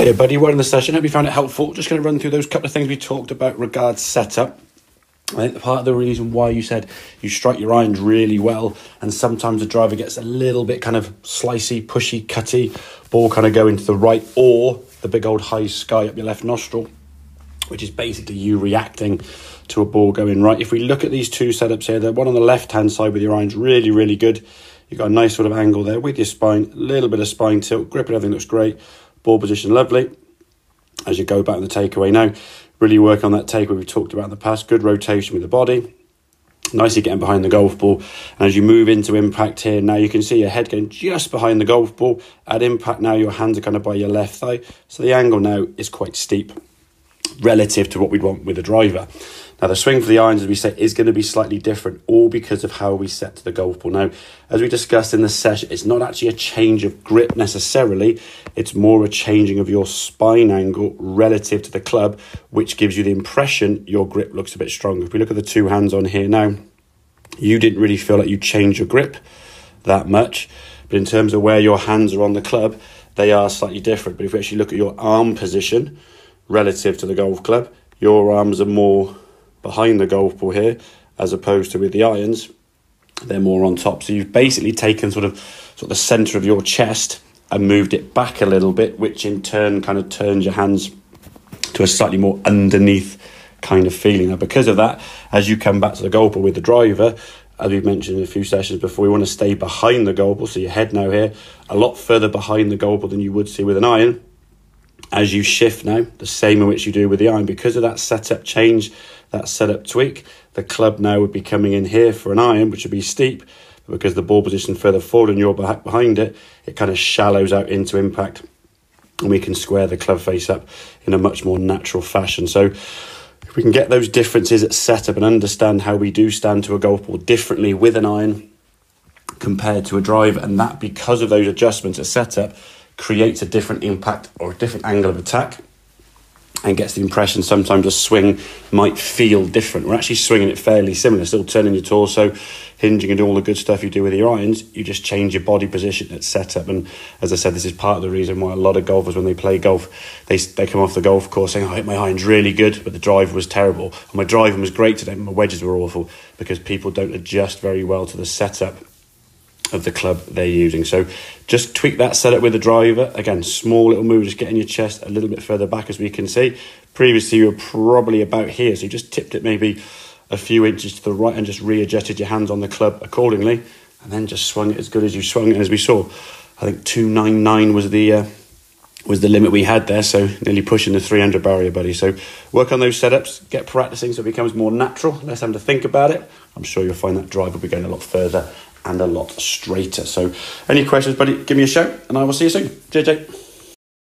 Hiya buddy, well in the session, hope you found it helpful. Just going to run through those couple of things we talked about regards setup. I think part of the reason why you said you strike your irons really well, and sometimes the driver gets a little bit kind of slicey, pushy, cutty, ball kind of going to the right, or the big old high sky up your left nostril, which is basically you reacting to a ball going right. If we look at these two setups here, the one on the left hand side with your irons really, really good. You've got a nice sort of angle there with your spine, a little bit of spine tilt, grip and everything looks great. Ball position lovely. As you go back on the takeaway now, really work on that takeaway we talked about in the past. Good rotation with the body. Nicely getting behind the golf ball. And as you move into impact here, now you can see your head going just behind the golf ball. At impact now, your hands are kind of by your left thigh. So the angle now is quite steep relative to what we'd want with a driver. Now the swing for the irons, as we say, is going to be slightly different, all because of how we set to the golf ball. Now, as we discussed in the session, it's not actually a change of grip necessarily. It's more a changing of your spine angle relative to the club, which gives you the impression your grip looks a bit stronger. If we look at the two hands on here now, you didn't really feel like you changed your grip that much. But in terms of where your hands are on the club, they are slightly different. But if we actually look at your arm position relative to the golf club, your arms are more behind the golf ball here, as opposed to with the irons, they're more on top. So you've basically taken sort of the centre of your chest and moved it back a little bit, which in turn kind of turns your hands to a slightly more underneath kind of feeling. Now, because of that, as you come back to the golf ball with the driver, as we've mentioned in a few sessions before, we want to stay behind the golf ball. So your head now here, a lot further behind the golf ball than you would see with an iron. As you shift now, the same in which you do with the iron, because of that setup change, that setup tweak, the club now would be coming in here for an iron, which would be steep, but because the ball position further forward and you're back behind it, it kind of shallows out into impact, and we can square the club face up in a much more natural fashion. So if we can get those differences at setup and understand how we do stand to a golf ball differently with an iron compared to a drive, and that because of those adjustments at setup creates a different impact or a different angle of attack, and gets the impression sometimes a swing might feel different. We're actually swinging it fairly similar, still turning your torso, hinging and all the good stuff you do with your irons. You just change your body position at setup. And as I said, this is part of the reason why a lot of golfers, when they play golf, they come off the golf course saying, I hit my irons really good, but the driver was terrible. Or my driving was great today, but my wedges were awful, because people don't adjust very well to the setup of the club they're using. So just tweak that setup with the driver. Again, small little move, just getting your chest a little bit further back, as we can see. Previously you were probably about here, so you just tipped it maybe a few inches to the right and just readjusted your hands on the club accordingly, and then just swung it as good as you swung it. As we saw, I think 299 was the limit we had there, so nearly pushing the 300 barrier, buddy. So work on those setups, get practicing so it becomes more natural, less having to think about it. I'm sure you'll find that drive will be going a lot further and a lot straighter. So any questions, buddy, give me a shout and I will see you soon. JJ.